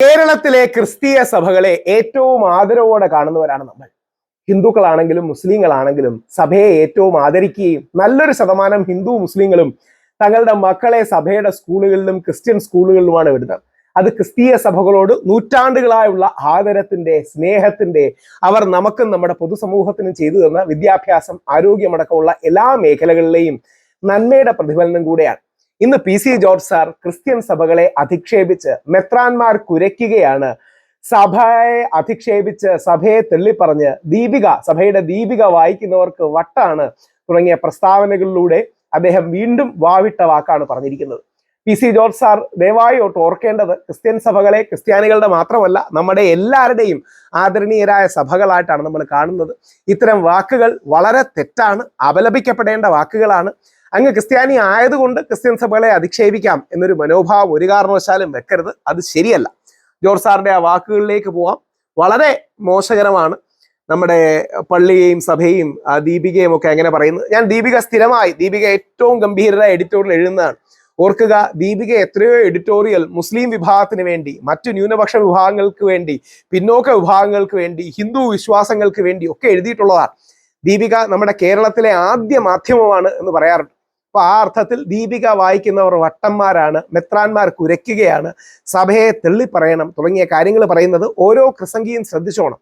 കേരളത്തിലെ ക്രിസ്തീയ സഭകളെ ഏറ്റവും ആദരവോടെ കാണുന്നവരാണ് നമ്മൾ. ഹിന്ദുക്കളാണെങ്കിലും മുസ്ലിങ്ങളാണെങ്കിലും സഭയെ ഏറ്റവും ആദരിക്കുകയും നല്ലൊരു ശതമാനം ഹിന്ദു മുസ്ലിങ്ങളും തങ്ങളുടെ മക്കളെ സഭയുടെ സ്കൂളുകളിലും ക്രിസ്ത്യൻ സ്കൂളുകളിലുമാണ് വിടുന്നത്. അത് ക്രിസ്തീയ സഭകളോട് നൂറ്റാണ്ടുകളായുള്ള ആദരത്തിന്റെ, സ്നേഹത്തിന്റെ, അവർ നമുക്കും നമ്മുടെ പൊതുസമൂഹത്തിനും ചെയ്തു തന്ന വിദ്യാഭ്യാസം, ആരോഗ്യമടക്കമുള്ള എല്ലാ മേഖലകളിലെയും നന്മയുടെ പ്രതിഫലനം കൂടെയാണ്. ഇന്ന് P C George sir Christian സഭകളെ അധിക്ഷേപിച്ച് മെത്രാന്മാർ കുരയ്ക്കുകയാണ്. സഭയെ അധിക്ഷേപിച്ച് സഭയെ തെള്ളിപ്പറഞ്ഞ് സഭയുടെ ദീപിക വായിക്കുന്നവർക്ക് വട്ടാണ് തുടങ്ങിയ പ്രസ്താവനകളിലൂടെ അദ്ദേഹം വീണ്ടും വാവിട്ട വാക്കാണ് പറഞ്ഞിരിക്കുന്നത്. പി സി ജോർജ് സാർ ദയവായി ഓർക്കേണ്ടത് ക്രിസ്ത്യൻ സഭകളെ ക്രിസ്ത്യാനികളുടെ മാത്രമല്ല നമ്മുടെ എല്ലാവരുടെയും ആദരണീയരായ സഭകളായിട്ടാണ് നമ്മൾ കാണുന്നത്. ഇത്തരം വാക്കുകൾ വളരെ തെറ്റാണ്, അപലപിക്കപ്പെടേണ്ട വാക്കുകളാണ്. അങ്ങ് ക്രിസ്ത്യാനി ആയതുകൊണ്ട് ക്രിസ്ത്യൻ സഭകളെ അധിക്ഷേപിക്കാം എന്നൊരു മനോഭാവം ഒരു കാരണവശാലും വെക്കരുത്. അത് ശരിയല്ല. ജോർജ് സാറിന്റെ ആ വാക്കുകളിലേക്ക് പോവാം. വളരെ മോശകരമാണ് നമ്മുടെ പള്ളിയെയും സഭയും ദീപികയും ഒക്കെ എങ്ങനെ പറയുന്നത്. ഞാൻ ദീപിക ഏറ്റവും ഗംഭീരമായ എഡിറ്റോറിയൽ എഴുതുന്നതാണ്. ഓർക്കുക, ദീപിക എത്രയോ എഡിറ്റോറിയൽ മുസ്ലിം വിഭാഗത്തിന് വേണ്ടി, മറ്റു ന്യൂനപക്ഷ വിഭാഗങ്ങൾക്ക് വേണ്ടി, പിന്നോക്ക വിഭാഗങ്ങൾക്ക് വേണ്ടി, ഹിന്ദു വിശ്വാസങ്ങൾക്ക് വേണ്ടി ഒക്കെ എഴുതിയിട്ടുള്ളതാണ്. ദീപിക നമ്മുടെ കേരളത്തിലെ ആദ്യ മാധ്യമമാണ് എന്ന് പറയാറുണ്ട്. അപ്പൊ ആ അർത്ഥത്തിൽ ദീപിക വായിക്കുന്നവർ വട്ടന്മാരാണ്, മെത്രാന്മാർ കുരയ്ക്കുകയാണ്, സഭയെ തെള്ളിപ്പറയണം തുടങ്ങിയ കാര്യങ്ങൾ പറയുന്നത് ഓരോ ക്രിസംഗിയും ശ്രദ്ധിച്ചോണം.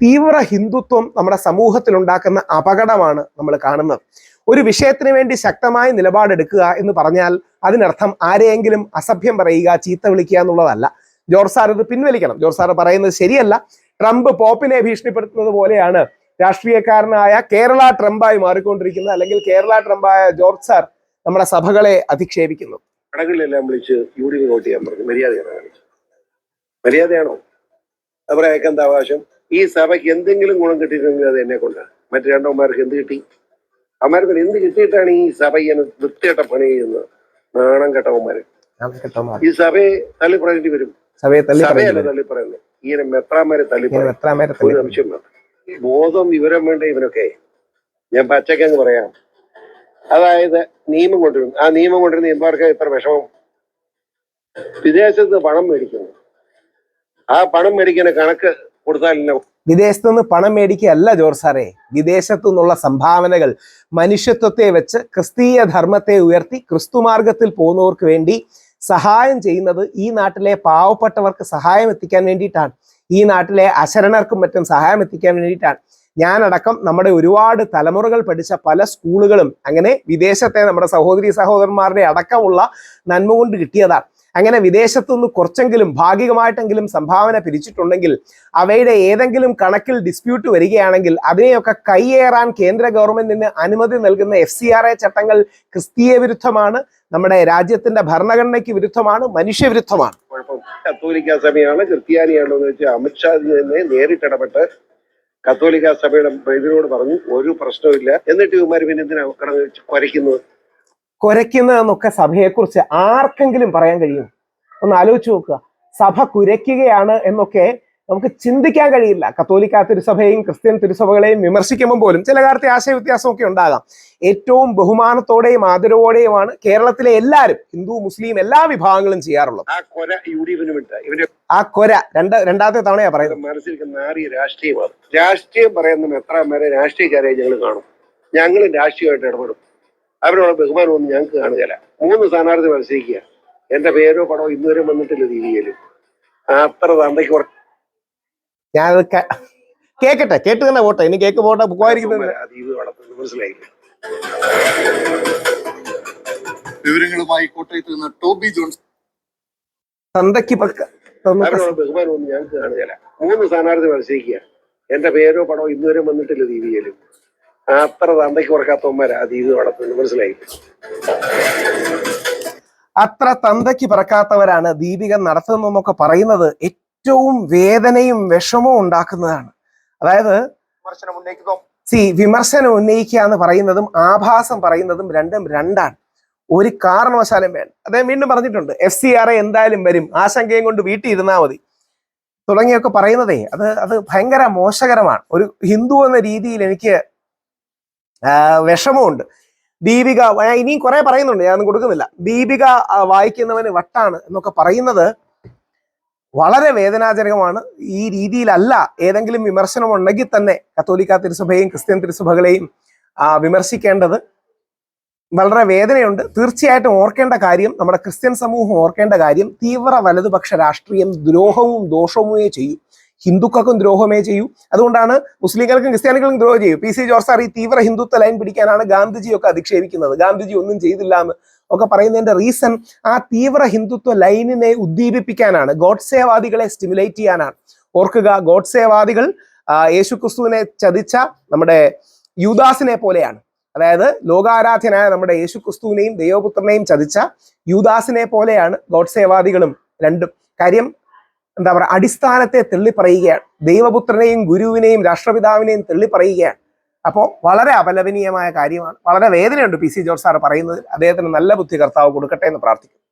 തീവ്ര ഹിന്ദുത്വം നമ്മുടെ സമൂഹത്തിൽ ഉണ്ടാക്കുന്ന അപകടമാണ് നമ്മൾ കാണുന്നത്. ഒരു വിഷയത്തിന് വേണ്ടി ശക്തമായ നിലപാടെടുക്കുക എന്ന് പറഞ്ഞാൽ അതിനർത്ഥം ആരെയെങ്കിലും അസഭ്യം പറയുക, ചീത്ത വിളിക്കുക എന്നുള്ളതല്ല. ജോർജ് സാർ ഇത് പിൻവലിക്കണം. ജോർജ് സാർ പറയുന്നത് ശരിയല്ല. ട്രംപ് പോപ്പിനെ ഭീഷണിപ്പെടുത്തുന്നത് പോലെയാണ് രാഷ്ട്രീയക്കാരനായ കേരള ട്രംപായി മാറിക്കൊണ്ടിരിക്കുന്നത്, അല്ലെങ്കിൽ കേരള ട്രംപായ ജോർജ് സാർ നമ്മുടെ സഭകളെ അധിക്ഷേപിക്കുന്നു. കടകളിലെല്ലാം വിളിച്ച് യൂണിയൻ വോട്ട് ചെയ്യാൻ പറഞ്ഞു. മര്യാദയാണോ? അവരേക്ക് എന്താ അവകാശം? ഈ സഭയ്ക്ക് എന്തെങ്കിലും ഗുണം കിട്ടിയിട്ടുണ്ടെങ്കിൽ അത് എന്നെ കൊണ്ടാണ്. മറ്റു രണ്ടോമാർക്ക് എന്ത് കിട്ടി? അവന്മാർക്ക് എന്ത് കിട്ടിയിട്ടാണ് ഈ സഭ ഇങ്ങനെ വൃത്തികെട്ട പണി ചെയ്യുന്നത്? നാണം കെട്ടവന്മാര് ഈ സഭയെ തള്ളിപ്പറയേണ്ടി വരും. സഭയല്ല തള്ളിപ്പറയുന്നത്, ഇങ്ങനെ മെത്രാന്മാരെ തള്ളിപ്പറയും. ഒരു നിമിഷം വേണം. ബോധം വിവരം വേണ്ട ഇവനൊക്കെ. ഞാൻ പച്ചക്കങ്ങ് പറയാം. അതായത് നിയമം കൊണ്ടുവരുന്നു. ആ നിയമം കൊണ്ടുവരുന്ന ഇവർക്ക് എത്ര വിഷമം. വിദേശത്ത് പണം മേടിക്കുന്നു. ആ പണം മേടിക്കുന്ന കണക്ക് കൊടുത്താലല്ലോ. വിദേശത്തു നിന്ന് പണം മേടിക്കുകയല്ല ജോർജ് സാറേ, വിദേശത്തു നിന്നുള്ള സംഭാവനകൾ മനുഷ്യത്വത്തെ വെച്ച് ക്രിസ്തീയ ധർമ്മത്തെ ഉയർത്തി ക്രിസ്തുമാർഗത്തിൽ പോകുന്നവർക്ക് വേണ്ടി സഹായം ചെയ്യുന്നത് ഈ നാട്ടിലെ പാവപ്പെട്ടവർക്ക് സഹായം എത്തിക്കാൻ വേണ്ടിയിട്ടാണ്. ഈ നാട്ടിലെ അശരണർക്കും മറ്റും സഹായം എത്തിക്കാൻ വേണ്ടിയിട്ടാണ്. ഞാനടക്കം നമ്മുടെ ഒരുപാട് തലമുറകൾ പഠിച്ച പല സ്കൂളുകളും അങ്ങനെ വിദേശത്തെ നമ്മുടെ സഹോദരന്മാരുടെ അടക്കമുള്ള നന്മ കൊണ്ട് കിട്ടിയതാണ്. അങ്ങനെ വിദേശത്തുനിന്ന് കുറച്ചെങ്കിലും ഭാഗികമായിട്ടെങ്കിലും സംഭാവന പിരിച്ചിട്ടുണ്ടെങ്കിൽ അവയുടെ ഏതെങ്കിലും കണക്കിൽ ഡിസ്പ്യൂട്ട് വരികയാണെങ്കിൽ അതിനെയൊക്കെ കൈയേറാൻ കേന്ദ്ര ഗവൺമെന്റിന് അനുമതി നൽകുന്ന FCRA ചട്ടങ്ങൾ ക്രിസ്തീയ വിരുദ്ധമാണ്, നമ്മുടെ രാജ്യത്തിന്റെ ഭരണഘടനയ്ക്ക് വിരുദ്ധമാണ്, മനുഷ്യവിരുദ്ധമാണ്. കത്തോലിക്ക സഭയാണ് ക്രിസ്ത്യാനിയാണോ എന്ന് വെച്ചാൽ അമിത്ഷാ തന്നെ നേരിട്ടിടപെട്ട് കത്തോലിക്ക സഭയുടെ ഇതിനോട് പറഞ്ഞു ഒരു പ്രശ്നമില്ല. എന്നിട്ട് ഇവന്മാർ പിന്നെ എന്തിനാ കുരയ്ക്കുന്നതെന്നൊക്കെ സഭയെക്കുറിച്ച് ആർക്കെങ്കിലും പറയാൻ കഴിയും? ഒന്ന് ആലോചിച്ച് നോക്കുക. സഭ കുരയ്ക്കുകയാണ് എന്നൊക്കെ നമുക്ക് ചിന്തിക്കാൻ കഴിയില്ല. കത്തോലിക്ക തിരുസഭയെയും ക്രിസ്ത്യൻ തിരുസഭകളെയും വിമർശിക്കുമ്പോൾ പോലും ചില കാര്യത്തെ ആശയവ്യത്യാസമൊക്കെ ഉണ്ടാകാം. ഏറ്റവും ബഹുമാനത്തോടെയും ആദരവോടെയുമാണ് കേരളത്തിലെ എല്ലാവരും, ഹിന്ദു മുസ്ലിം എല്ലാ വിഭാഗങ്ങളും ചെയ്യാറുള്ളത്. ആ കൊര രണ്ടാമത്തെ തവണയാ പറയുന്നത്. മനസ്സിൽ രാഷ്ട്രീയമാണ്. രാഷ്ട്രീയം പറയുന്ന എത്രമാരെ രാഷ്ട്രീയക്കാരെ ഞങ്ങൾ കാണും. ഞങ്ങൾ രാഷ്ട്രീയമായിട്ട് ഇടപെടും. അവരോട് ബഹുമാനമൊന്നും ഞങ്ങൾക്ക് കാണുകയില്ല. 3 സ്ഥാനാർത്ഥി മത്സരിക്കുക. എന്റെ പേരോ പടമോ ഇന്നുവരെ വന്നിട്ടില്ല രീതിയിലും. അത്ര തന്തയ്ക്ക് ഞാനത് കേക്കട്ടെ, കേട്ട് തന്നെ പോട്ടെ. ഇനി കേക്ക് പോട്ടെ, പോയിരിക്കുന്നത് മനസ്സിലായില്ല. വിവരങ്ങളുമായി കോട്ടയത്ത് നിന്ന് ടോബി ജോൺസ്. തന്തയ്ക്ക് അവരോട് ബഹുമാനമൊന്നും ഞങ്ങൾക്ക് കാണുകയില്ല. 3 സ്ഥാനാർത്ഥി മത്സരിക്കുക. എന്റെ പേരോ പടമോ ഇന്നുവരെ വന്നിട്ടില്ല രീതിയിലും. അത്ര തന്തയ്ക്ക് പറക്കാത്തവന്മാരാ ഇത് നടത്തുന്നത്. മനസ്സിലായി? അത്ര തന്തയ്ക്ക് പറക്കാത്തവരാണ് ദീപിക നടത്തുന്നതെന്നൊക്കെ പറയുന്നത് ഏറ്റവും വേദനയും വിഷമവും ഉണ്ടാക്കുന്നതാണ്. അതായത് വിമർശനം ഉന്നയിക്കുക എന്ന് പറയുന്നതും ആഭാസം പറയുന്നതും രണ്ടാണ്. ഒരു കാരണവശാലും വേണ്ട. അദ്ദേഹം വീണ്ടും പറഞ്ഞിട്ടുണ്ട്, FCRA എന്തായാലും വരും, ആശങ്കയും കൊണ്ട് വീട്ടിൽ ഇരുന്നാൽ മതി തുടങ്ങിയൊക്കെ പറയുന്നതേ അത് ഭയങ്കര മോശകരമാണ്. ഒരു ഹിന്ദു എന്ന രീതിയിൽ എനിക്ക് വിഷമമുണ്ട്. ദീപിക ഇനിയും കുറെ പറയുന്നുണ്ട്, ഞാനൊന്നും കൊടുക്കുന്നില്ല. ദീപിക വായിക്കുന്നവന് വട്ടാണ് എന്നൊക്കെ പറയുന്നത് വളരെ വേദനാജനകമാണ്. ഈ രീതിയിലല്ല ഏതെങ്കിലും വിമർശനം ഉണ്ടെങ്കിൽ തന്നെ കത്തോലിക്ക തിരുസഭയെയും ക്രിസ്ത്യൻ തിരുസഭകളെയും വിമർശിക്കേണ്ടത്. വളരെ വേദനയുണ്ട്. തീർച്ചയായിട്ടും ഓർക്കേണ്ട കാര്യം, നമ്മുടെ ക്രിസ്ത്യൻ സമൂഹം ഓർക്കേണ്ട കാര്യം, തീവ്ര വലതുപക്ഷ രാഷ്ട്രീയം ദ്രോഹവും ദോഷവുമേ ചെയ്യൂ, ഹിന്ദുക്കൾക്കും ദ്രോഹമേ ചെയ്യൂ. അതുകൊണ്ടാണ് മുസ്ലിങ്ങൾക്കും ക്രിസ്ത്യാനികൾക്കും ദ്രോഹം ചെയ്യൂ. PC ജോർജ് സാർ ഈ തീവ്ര ഹിന്ദുത്വ ലൈൻ പിടിക്കാനാണ് ഗാന്ധിജിയൊക്കെ അധിക്ഷേപിക്കുന്നത്. ഗാന്ധിജി ഒന്നും ചെയ്തില്ല എന്ന് ഒക്കെ പറയുന്നതിന്റെ റീസൺ ആ തീവ്ര ഹിന്ദുത്വ ലൈനിനെ ഉദ്ദീപിപ്പിക്കാനാണ്, ഗോഡ്സേവാദികളെ സ്റ്റിമുലേറ്റ് ചെയ്യാനാണ്. ഓർക്കുക, ഗോഡ്സേവാദികൾ യേശുക്രിസ്തുവിനെ ചതിച്ച നമ്മുടെ യൂദാസിനെ പോലെയാണ്. അതായത് ലോകാരാധ്യനായ നമ്മുടെ യേശുക്രിസ്തുവിനെയും ദൈവപുത്രനെയും ചതിച്ച യൂദാസിനെ പോലെയാണ് ഗോഡ്സേവാദികളും. രണ്ടും കാര്യം എന്താ പറയുക, അടിസ്ഥാനത്തെ തെള്ളിപ്പറയുകയാണ്. ദൈവപുത്രനെയും ഗുരുവിനെയും രാഷ്ട്രപിതാവിനെയും തെള്ളിപ്പറയുകയാണ്. അപ്പോൾ വളരെ അപലപനീയമായ കാര്യമാണ്. വളരെ വേദനയുണ്ട് PC ജോർജ് സാർ പറയുന്നത്. അദ്ദേഹത്തിന് നല്ല ബുദ്ധി കർത്താവ് കൊടുക്കട്ടെ എന്ന് പ്രാർത്ഥിക്കുന്നു.